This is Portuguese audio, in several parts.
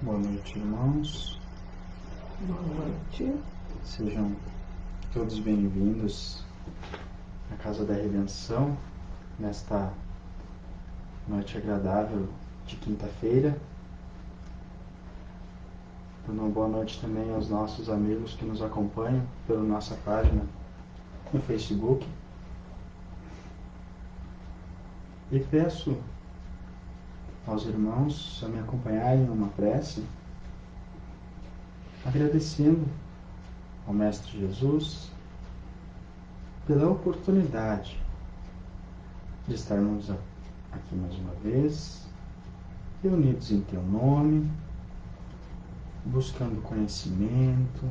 Boa noite, irmãos. Boa noite. Sejam todos bem-vindos à Casa da Redenção, nesta noite agradável de quinta-feira. Dando uma boa noite também aos nossos amigos que nos acompanham pela nossa página no Facebook. E peço aos irmãos a me acompanharem numa prece, agradecendo ao Mestre Jesus pela oportunidade de estarmos aqui mais uma vez, reunidos em Teu nome, buscando conhecimento,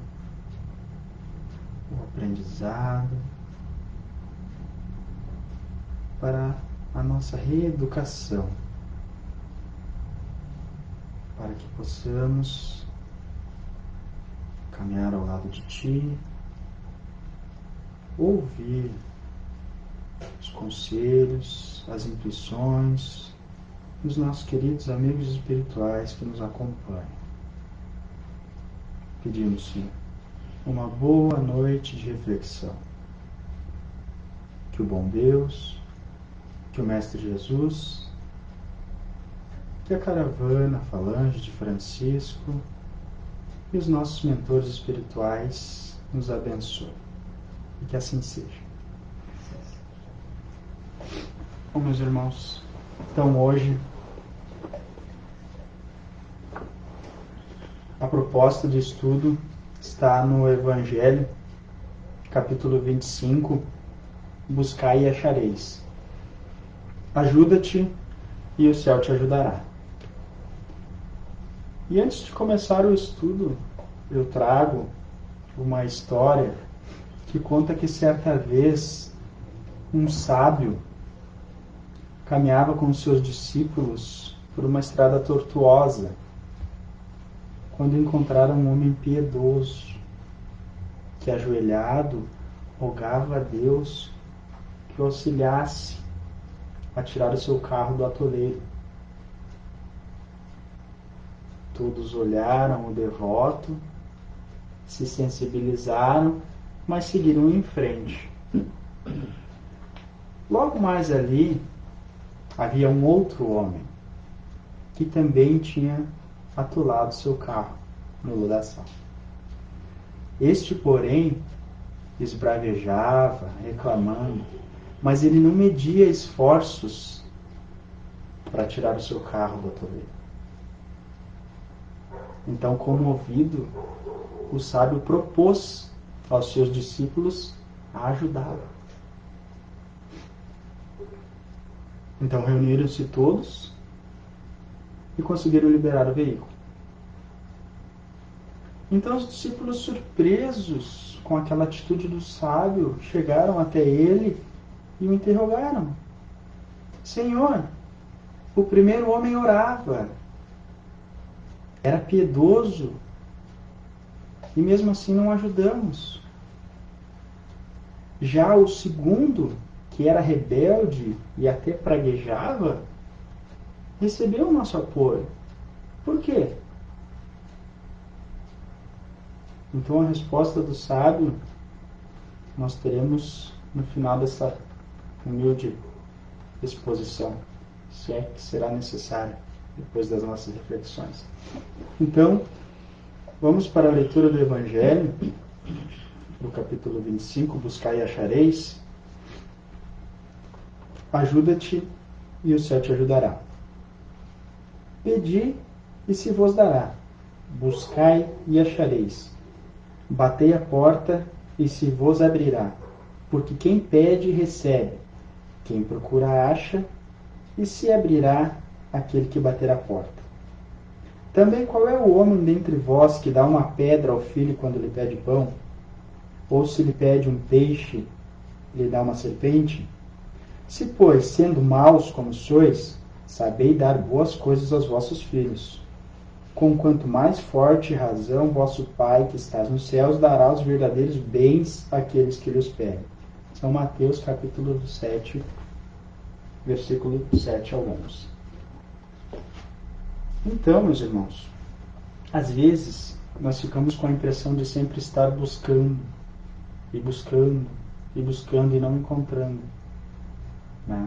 o aprendizado, para a nossa reeducação, para que possamos caminhar ao lado de Ti, ouvir os conselhos, as intuições dos nossos queridos amigos espirituais que nos acompanham. Pedimos, Senhor, uma boa noite de reflexão. Que o bom Deus, que o Mestre Jesus, que a caravana, a falange de Francisco e os nossos mentores espirituais nos abençoem. E que assim seja. Bom, meus irmãos, então hoje a proposta de estudo está no Evangelho, capítulo 25, Buscai e achareis. Ajuda-te e o céu te ajudará. E antes de começar o estudo, eu trago uma história que conta que certa vez um sábio caminhava com seus discípulos por uma estrada tortuosa, quando encontraram um homem piedoso, que ajoelhado rogava a Deus que o auxiliasse a tirar o seu carro do atoleiro. Todos olharam o devoto, se sensibilizaram, mas seguiram em frente. Logo mais ali, havia um outro homem, que também tinha atolado seu carro no lodaçal. Este, porém, esbravejava, reclamando, mas ele não media esforços para tirar o seu carro do atoleiro. Então, comovido, o sábio propôs aos seus discípulos a ajudá-lo. Então reuniram-se todos e conseguiram liberar o veículo. Então os discípulos, surpresos com aquela atitude do sábio, chegaram até ele e o interrogaram. Senhor, o primeiro homem orava, era piedoso, e mesmo assim não ajudamos. Já o segundo, que era rebelde e até praguejava, recebeu o nosso apoio. Por quê? Então a resposta do sábio nós teremos no final dessa humilde exposição, se é que será necessário, depois das nossas reflexões. Então, vamos para a leitura do Evangelho, do capítulo 25, Buscai e achareis. Ajuda-te e o céu te ajudará. Pedi e se vos dará. Buscai e achareis. Batei a porta e se vos abrirá. Porque quem pede, recebe. Quem procura, acha. E se abrirá aquele que bater a porta. Também qual é o homem dentre vós que dá uma pedra ao filho quando lhe pede pão? Ou se lhe pede um peixe, lhe dá uma serpente? Se, pois, sendo maus como sois, sabei dar boas coisas aos vossos filhos, com quanto mais forte razão vosso Pai que estás nos céus dará os verdadeiros bens àqueles que lhes pedem. São Mateus capítulo 7, versículo 7 ao 11. Então, meus irmãos, às vezes nós ficamos com a impressão de sempre estar buscando, e buscando, e buscando e não encontrando, né?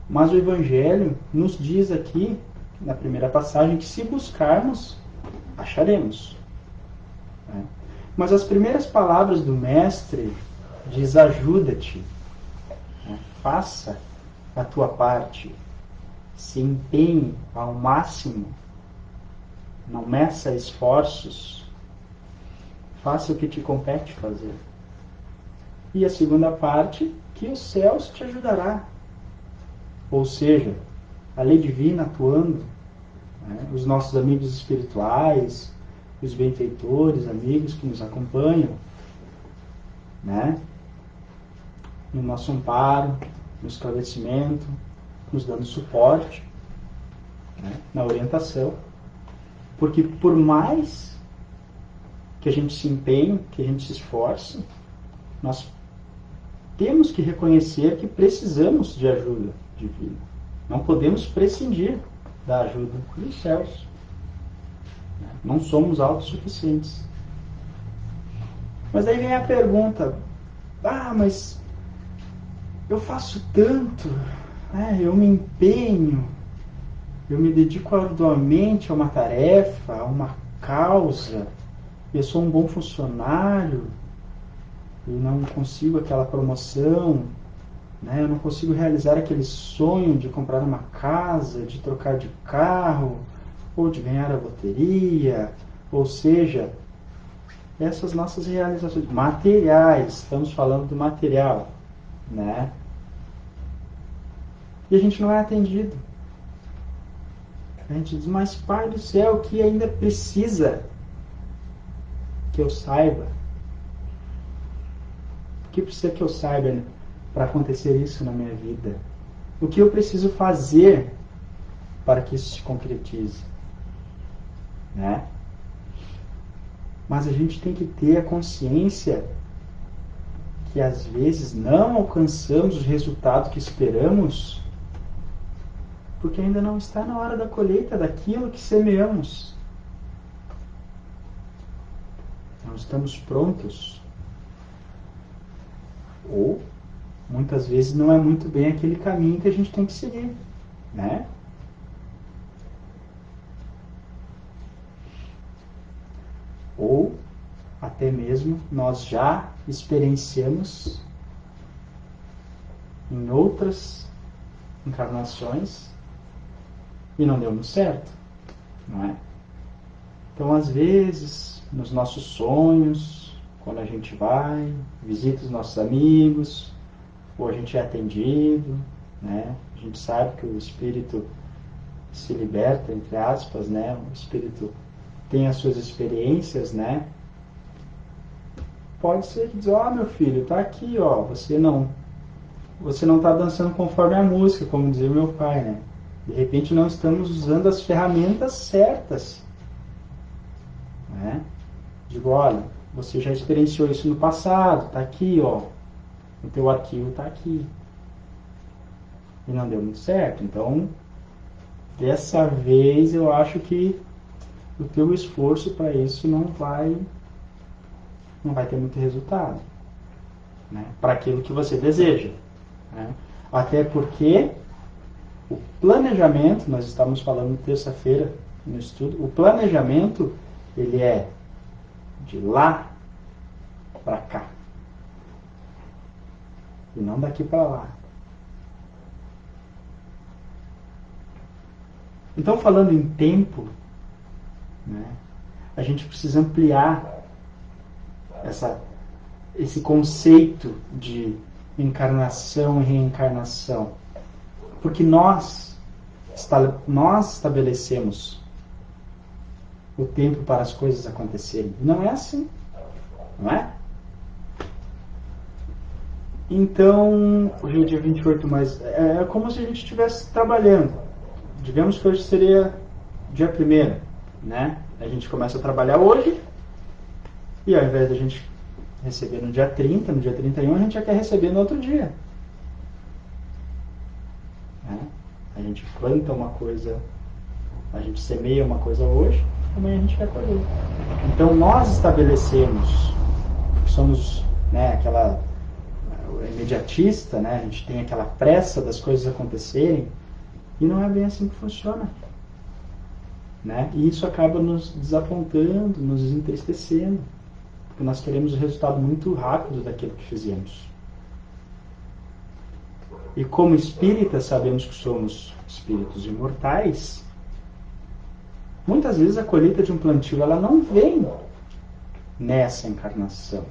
Mas o Evangelho nos diz aqui, na primeira passagem, que se buscarmos, acharemos, né? Mas as primeiras palavras do Mestre diz: ajuda-te, né? Faça a tua parte, se empenhe ao máximo, não meça esforços, faça o que te compete fazer. E a segunda parte, que os céus te ajudará. Ou seja, a lei divina atuando, né? Os nossos amigos espirituais, os benfeitores, amigos que nos acompanham, né? No nosso amparo, no esclarecimento, nos dando suporte, né? Na orientação. Porque por mais que a gente se empenhe, que a gente se esforce, nós temos que reconhecer que precisamos de ajuda divina. Não podemos prescindir da ajuda dos céus. Não somos autossuficientes. Mas aí vem a pergunta: mas eu faço tanto, eu me empenho, eu me dedico arduamente a uma tarefa, a uma causa, eu sou um bom funcionário, e não consigo aquela promoção, né? Eu não consigo realizar aquele sonho de comprar uma casa, de trocar de carro, ou de ganhar a loteria, ou seja, essas nossas realizações materiais, estamos falando do material, né? E a gente não é atendido. A gente diz: mas Pai do céu, o que ainda precisa que eu saiba? O que precisa que eu saiba para acontecer isso na minha vida? O que eu preciso fazer para que isso se concretize? Né? Mas a gente tem que ter a consciência que às vezes não alcançamos o resultado que esperamos porque ainda não está na hora da colheita daquilo que semeamos. Não estamos prontos. Ou, muitas vezes, não é muito bem aquele caminho que a gente tem que seguir, né? Ou, até mesmo, nós já experienciamos em outras encarnações e não deu muito certo, não é? Então, às vezes, nos nossos sonhos, quando a gente vai, visita os nossos amigos, ou a gente é atendido, né? A gente sabe que o espírito se liberta, entre aspas, né? O espírito tem as suas experiências, né? Pode ser que diz: meu filho, tá aqui, você não está dançando conforme a música, como dizia meu pai, né? De repente não estamos usando as ferramentas certas, né? Digo: olha, você já experienciou isso no passado, tá aqui, o teu arquivo tá aqui. E não deu muito certo. Então, dessa vez eu acho que o teu esforço para isso não vai não vai ter muito resultado, né, para aquilo que você deseja, né? Até porque o planejamento, nós estamos falando terça-feira no estudo, o planejamento, ele é de lá para cá, e não daqui para lá. Então, falando em tempo, né, a gente precisa ampliar esse conceito de encarnação e reencarnação. Porque nós estabelecemos o tempo para as coisas acontecerem. Não é assim. Não é? Então, hoje é dia 28, mas é como se a gente estivesse trabalhando. Digamos que hoje seria dia 1º, né? A gente começa a trabalhar hoje e ao invés da gente receber no dia 30, no dia 31, a gente já quer receber no outro dia. Né? A gente planta uma coisa, a gente semeia uma coisa hoje, amanhã a gente quer colher. Então nós estabelecemos, somos, né, aquela imediatista, né? A gente tem aquela pressa das coisas acontecerem e não é bem assim que funciona. Né? E isso acaba nos desapontando, nos entristecendo, porque nós queremos o resultado muito rápido daquilo que fizemos. E como espíritas, sabemos que somos espíritos imortais, muitas vezes a colheita de um plantio ela não vem nessa encarnação.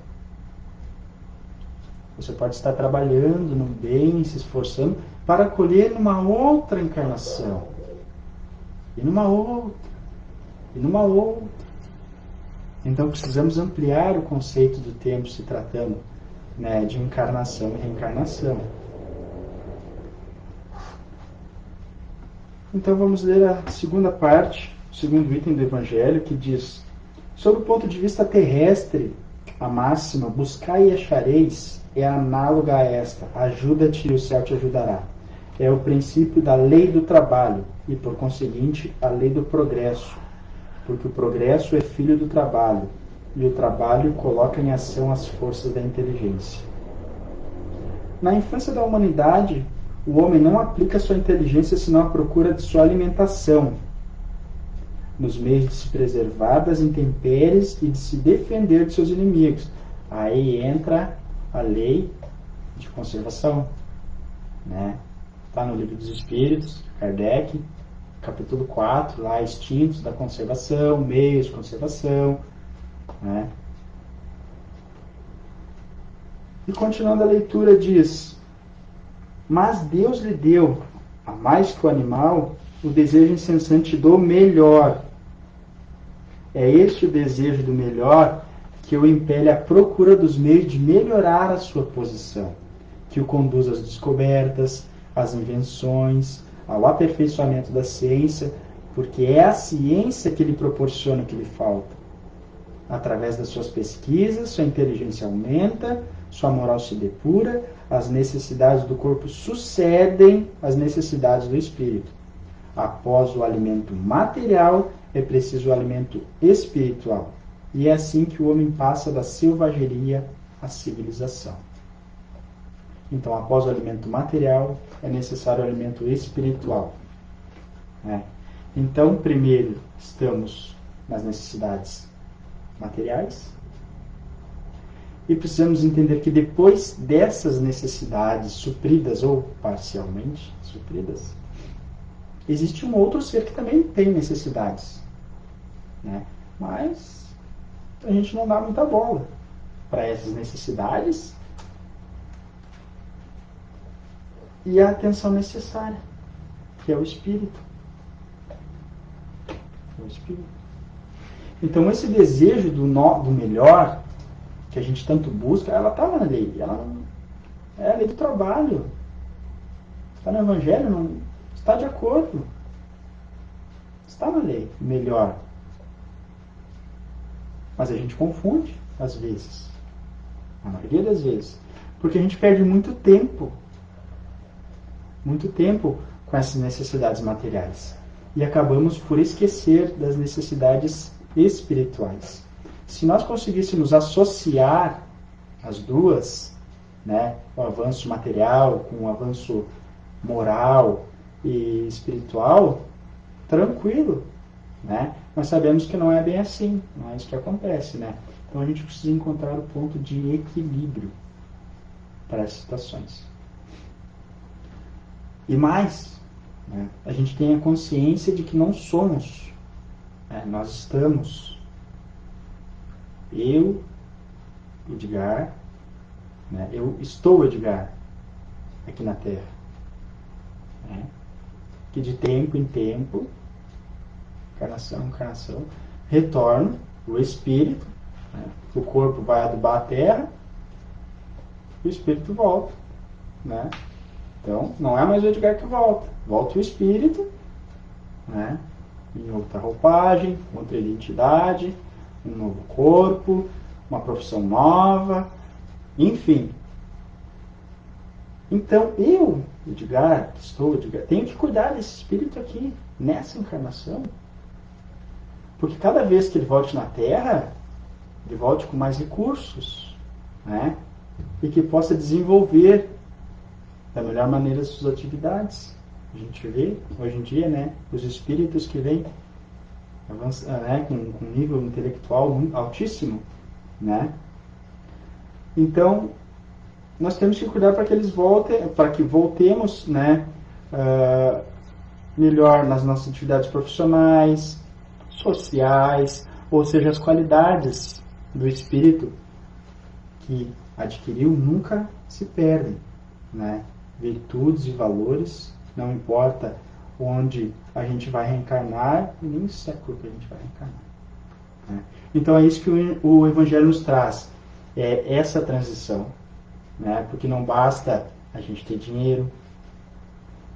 Você pode estar trabalhando no bem, se esforçando para colher numa outra encarnação. E numa outra. E numa outra. Então precisamos ampliar o conceito do tempo se tratando, né, de encarnação e reencarnação. Então vamos ler a segunda parte, o segundo item do Evangelho, que diz: sob o ponto de vista terrestre, a máxima buscai e achareis é análoga a esta: ajuda-te e o céu te ajudará. É o princípio da lei do trabalho e, por conseguinte, a lei do progresso, porque o progresso é filho do trabalho e o trabalho coloca em ação as forças da inteligência. Na infância da humanidade, o homem não aplica sua inteligência senão à procura de sua alimentação, nos meios de se preservar das intempéries e de se defender de seus inimigos. Aí entra a lei de conservação, né? Está no Livro dos Espíritos, Kardec, capítulo 4, lá, instintos da conservação, meios de conservação, né? E continuando a leitura diz: mas Deus lhe deu, a mais que o animal, o desejo incessante do melhor. É este o desejo do melhor que o impele à procura dos meios de melhorar a sua posição, que o conduz às descobertas, às invenções, ao aperfeiçoamento da ciência, porque é a ciência que lhe proporciona o que lhe falta. Através das suas pesquisas, sua inteligência aumenta, sua moral se depura, as necessidades do corpo sucedem às necessidades do espírito. Após o alimento material, é preciso o alimento espiritual. E é assim que o homem passa da selvageria à civilização. Então, após o alimento material, é necessário o alimento espiritual. Né? Então, primeiro, estamos nas necessidades materiais. E precisamos entender que depois dessas necessidades supridas, ou parcialmente supridas, existe um outro ser que também tem necessidades. Né? Mas a gente não dá muita bola para essas necessidades e a atenção necessária, que é o espírito. É o espírito. Então esse desejo do melhor, que a gente tanto busca, ela está na lei. É a lei do trabalho. Está no Evangelho, não está de acordo. Está na lei, melhor. Mas a gente confunde, às vezes. A maioria das vezes. Porque a gente perde muito tempo com essas necessidades materiais. E acabamos por esquecer das necessidades espirituais. Se nós conseguíssemos associar as duas, né, o avanço material com o avanço moral e espiritual, tranquilo, né? Mas sabemos que não é bem assim, não é isso que acontece, né? Então a gente precisa encontrar o ponto de equilíbrio para as situações. E mais, né, a gente tem a consciência de que não somos, né, nós estamos, eu, Edgar, né, eu estou, Edgar, aqui na Terra, né, que de tempo em tempo, encarnação, encarnação, retorno, o espírito, né, o corpo vai adubar a Terra, o espírito volta, né? Então, não é mais o Edgar que volta, volta o espírito, né, em outra roupagem, outra identidade, um novo corpo, uma profissão nova, enfim. Então, eu, Edgar, que estou, Edgar, tenho que cuidar desse espírito aqui, nessa encarnação. Porque cada vez que ele volte na Terra, ele volte com mais recursos, né? E que possa desenvolver da melhor maneira as suas atividades. A gente vê, hoje em dia, né, os espíritos que vêm né, com um nível intelectual muito altíssimo, né? Então, nós temos que cuidar para que eles voltem, para que voltemos, né, melhor nas nossas atividades profissionais, sociais, ou seja, as qualidades do espírito que adquiriu nunca se perdem, né? Virtudes e valores, não importa onde a gente vai reencarnar e nem o século que a gente vai reencarnar, né? Então é isso que o Evangelho nos traz, é essa transição, né? Porque não basta a gente ter dinheiro,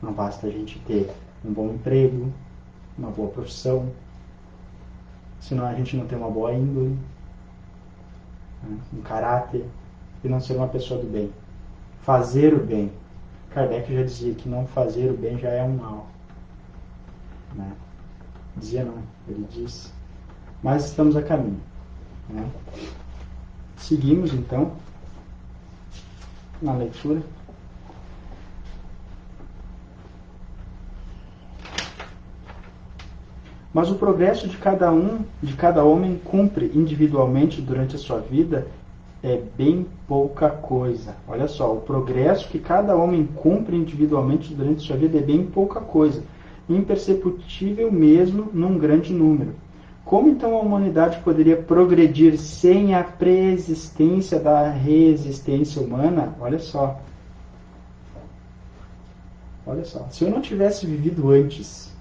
não basta a gente ter um bom emprego, uma boa profissão, senão a gente não tem uma boa índole, né, um caráter, e não ser uma pessoa do bem. Fazer o bem. Kardec já dizia que não fazer o bem já é um mal, né? Dizia não, ele disse. Mas estamos a caminho, né? Seguimos então na leitura. Mas o progresso de cada homem cumpre individualmente durante a sua vida é bem pouca coisa. Olha só, o progresso que cada homem cumpre individualmente durante a sua vida é bem pouca coisa, imperceptível mesmo num grande número. Como então a humanidade poderia progredir sem a preexistência da resistência humana? Olha só. Olha só, se eu não tivesse vivido antes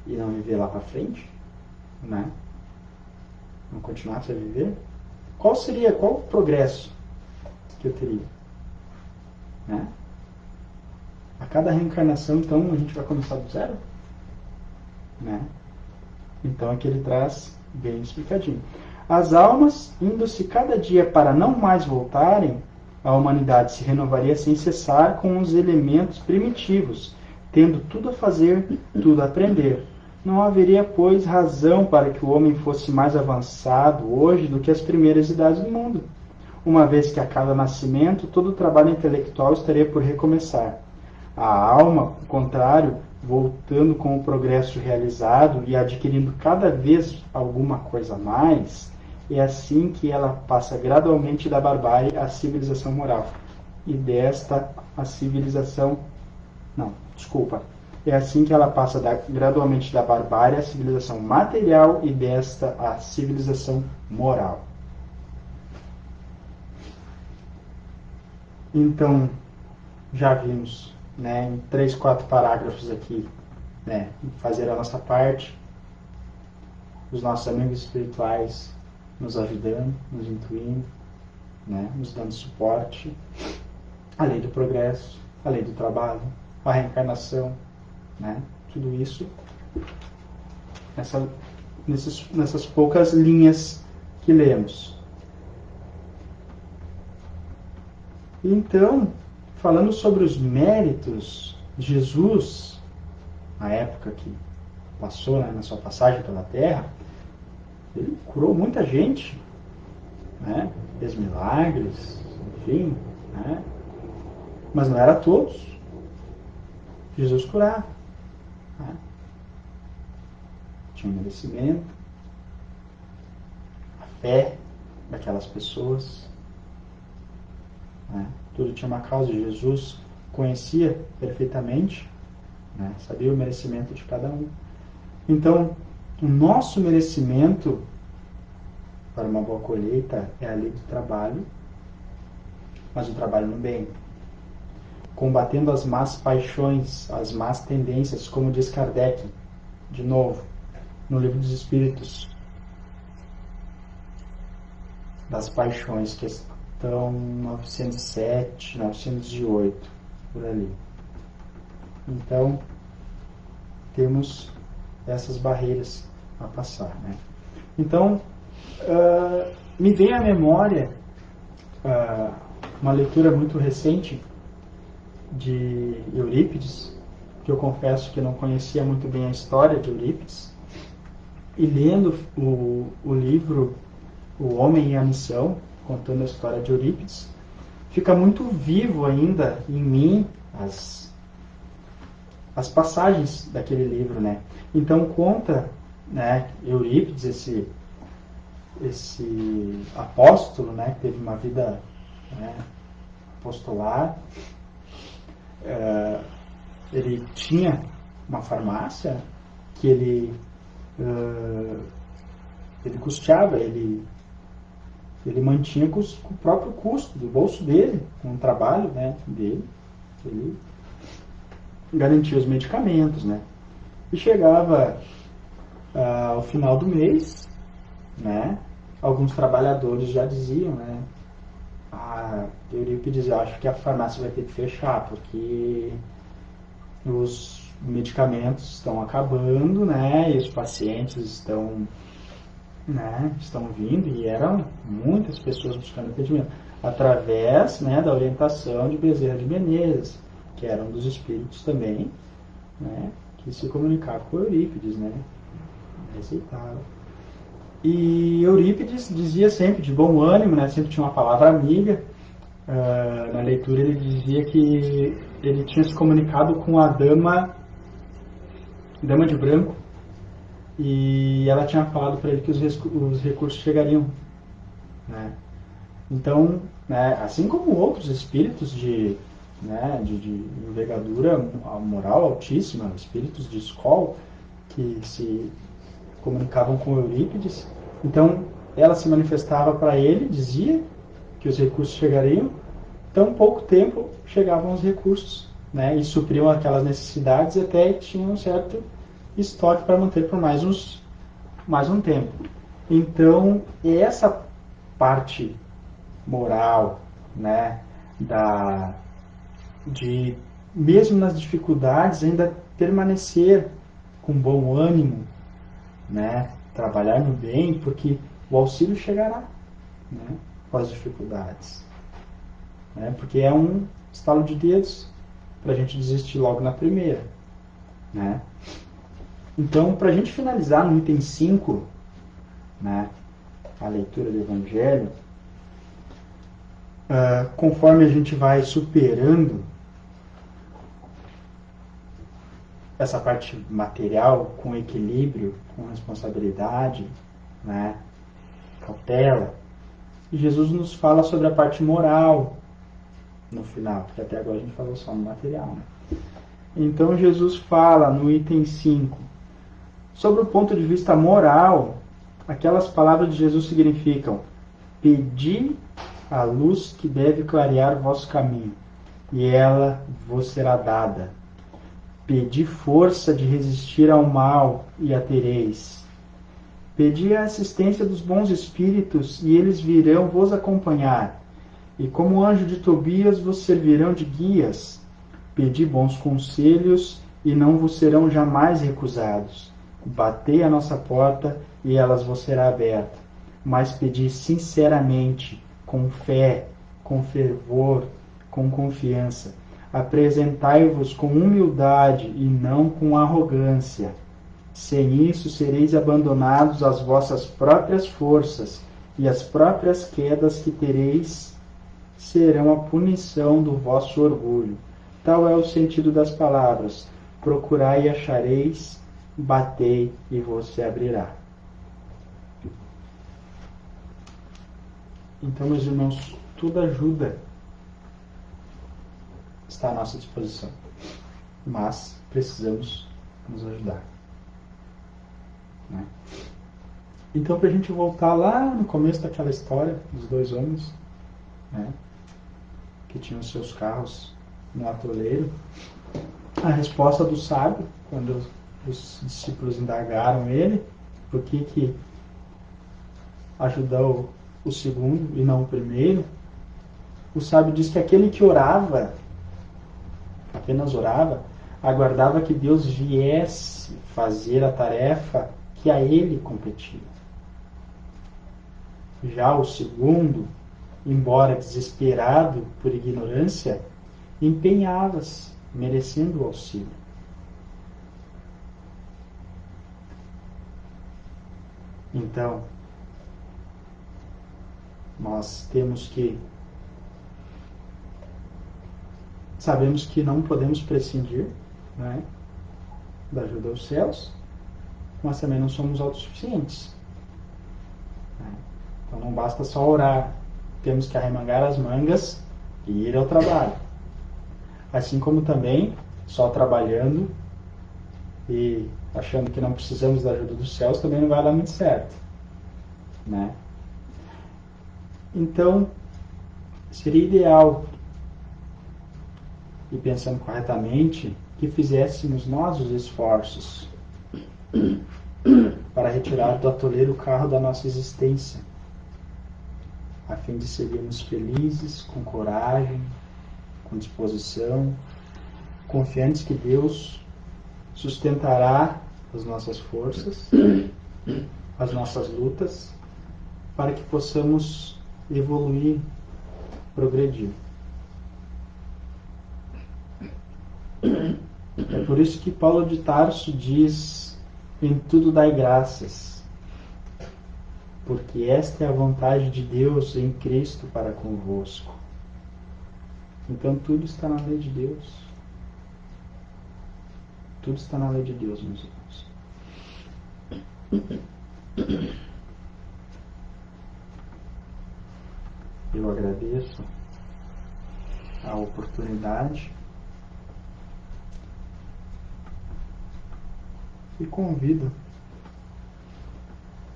e não viver lá para frente, né? Não continuasse a viver, qual o progresso que eu teria? Né? A cada reencarnação, então, a gente vai começar do zero? Né? Então, aqui ele traz bem explicadinho. As almas, indo-se cada dia para não mais voltarem, a humanidade se renovaria sem cessar com os elementos primitivos, tendo tudo a fazer, tudo a aprender. Não haveria, pois, razão para que o homem fosse mais avançado hoje do que as primeiras idades do mundo, uma vez que a cada nascimento todo o trabalho intelectual estaria por recomeçar. A alma, ao contrário, voltando com o progresso realizado e adquirindo cada vez alguma coisa a mais, é assim que ela passa gradualmente da barbárie à civilização moral. E desta a civilização... Não, desculpa. É assim que ela passa gradualmente da barbárie à civilização material e desta à civilização moral. Então, já vimos, né, em 3, 4 parágrafos aqui, né, fazer a nossa parte, os nossos amigos espirituais nos ajudando, nos intuindo, né, nos dando suporte, a lei do progresso, a lei do trabalho, a reencarnação, né, tudo isso nessas poucas linhas que lemos. Então, falando sobre os méritos, Jesus, na época que passou, né, na sua passagem pela Terra, Ele curou muita gente, né? Fez milagres, enfim, né? Mas não era todos. Jesus curava, né? Tinha merecimento, a fé daquelas pessoas, né? Tudo tinha uma causa. Jesus conhecia perfeitamente, né? Sabia o merecimento de cada um. Então, o nosso merecimento para uma boa colheita é a lei do trabalho, mas o trabalho no bem. Combatendo as más paixões, as más tendências, como diz Kardec, de novo, no Livro dos Espíritos, das paixões, questão 907, 908, por ali. Então, temos essas barreiras a passar, né? Então, me vem à memória uma leitura muito recente de Eurípides, que eu confesso que não conhecia muito bem a história de Eurípides, e lendo o livro O Homem e a Missão, contando a história de Eurípides, fica muito vivo ainda em mim as passagens daquele livro, né? Então conta, né, Eurípides, esse apóstolo, né, que teve uma vida, né, apostolar. Ele tinha uma farmácia que ele custeava, ele mantinha com o próprio custo do bolso dele, com o trabalho, né, dele. Ele garantia os medicamentos, né? E chegava ao final do mês, né? Alguns trabalhadores já diziam, né? Eurípides, eu acho que a farmácia vai ter que fechar, porque os medicamentos estão acabando, né? E os pacientes estão vindo, e eram muitas pessoas buscando atendimento, através, né, da orientação de Bezerra de Menezes, que era um dos espíritos também, né, que se comunicava com Eurípides, né, receitava. E Eurípides dizia sempre de bom ânimo, né, sempre tinha uma palavra amiga. Na leitura ele dizia que ele tinha se comunicado com a dama de branco, e ela tinha falado para ele que os recursos chegariam, né? Então, né, assim como outros espíritos de envergadura moral altíssima, espíritos de escola, que se comunicavam com Eurípides, então ela se manifestava para ele, dizia que os recursos chegariam, tão pouco tempo chegavam os recursos, né, e supriam aquelas necessidades, e até tinham um certo estoque para manter por mais um tempo. Então, essa parte moral, né, de mesmo nas dificuldades ainda permanecer com bom ânimo, né, trabalhar no bem, porque o auxílio chegará, né, com as dificuldades, né, porque é um estalo de dedos para a gente desistir logo na primeira, né. Então, para a gente finalizar no item 5, né, a leitura do Evangelho, conforme a gente vai superando essa parte material com equilíbrio, com responsabilidade, né, cautela, e Jesus nos fala sobre a parte moral no final, porque até agora a gente falou só no material, né? Então Jesus fala no item 5, sobre o ponto de vista moral, aquelas palavras de Jesus significam: pedi a luz que deve clarear o vosso caminho, e ela vos será dada. Pedi força de resistir ao mal, e a tereis. Pedi a assistência dos bons espíritos, e eles virão vos acompanhar. E como anjo de Tobias vos servirão de guias. Pedi bons conselhos, e não vos serão jamais recusados. Batei a nossa porta, e elas vos será aberta. Mas pedi sinceramente, com fé, com fervor, com confiança. Apresentai-vos com humildade e não com arrogância. Sem isso, sereis abandonados às vossas próprias forças, e as próprias quedas que tereis serão a punição do vosso orgulho. Tal é o sentido das palavras: procurai e achareis, batei e vos se abrirá. Então, meus irmãos, toda ajuda está à nossa disposição, mas precisamos nos ajudar, né? Então, para a gente voltar lá no começo daquela história dos dois homens, né, que tinham seus carros no atoleiro, a resposta do sábio, quando os discípulos indagaram ele por que ajudou o segundo e não o primeiro, o sábio diz que aquele que orava, apenas orava, aguardava que Deus viesse fazer a tarefa que a ele competia. Já o segundo, embora desesperado por ignorância, empenhava-se, merecendo o auxílio. Então, nós sabemos que não podemos prescindir, né, da ajuda aos céus, mas também não somos autossuficientes. Então não basta só orar, temos que arremangar as mangas e ir ao trabalho. Assim como também, só trabalhando e achando que não precisamos da ajuda dos céus, também não vai dar muito certo, né? Então, seria ideal, e pensando corretamente, que fizéssemos nós os esforços para retirar do atoleiro o carro da nossa existência, a fim de sermos felizes, com coragem, com disposição, confiantes que Deus sustentará as nossas forças, as nossas lutas, para que possamos evoluir, progredir. É por isso que Paulo de Tarso diz: em tudo dai graças, porque esta é a vontade de Deus em Cristo para convosco. Então tudo está na lei de Deus. Tudo está na lei de Deus, meus irmãos. Eu agradeço a oportunidade e convido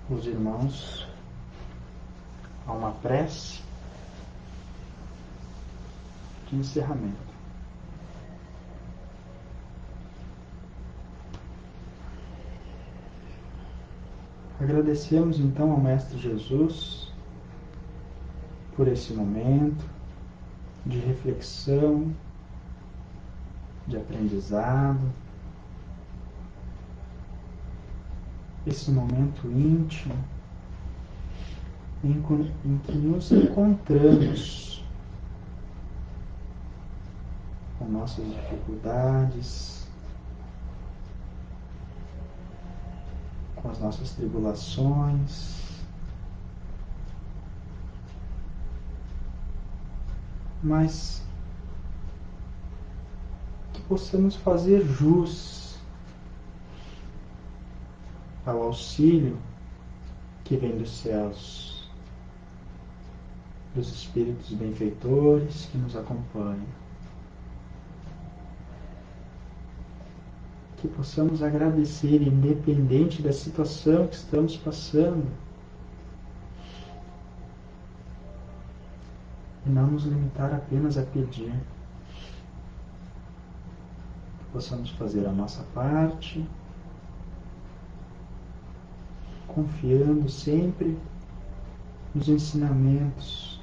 os irmãos a uma prece de encerramento. Agradecemos então ao Mestre Jesus por esse momento de reflexão, de aprendizado, esse momento íntimo em que nos encontramos com nossas dificuldades, com as nossas tribulações, mas que possamos fazer jus ao auxílio que vem dos céus, dos Espíritos benfeitores que nos acompanham. Que possamos agradecer, independente da situação que estamos passando, e não nos limitar apenas a pedir. Que possamos fazer a nossa parte, confiando sempre nos ensinamentos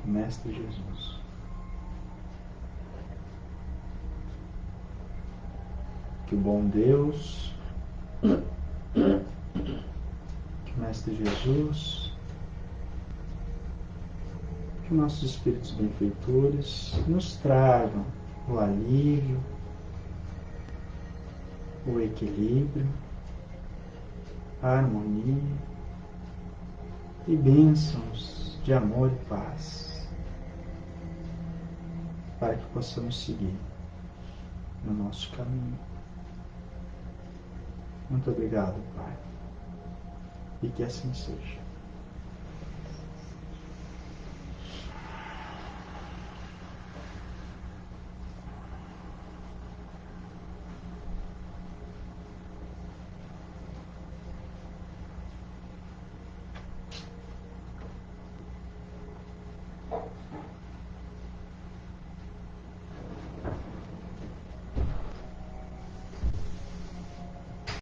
do Mestre Jesus. Que o bom Deus, que o Mestre Jesus, que nossos Espíritos benfeitores nos tragam o alívio, o equilíbrio, a harmonia e bênçãos de amor e paz, para que possamos seguir no nosso caminho. Muito obrigado, Pai, e que assim seja.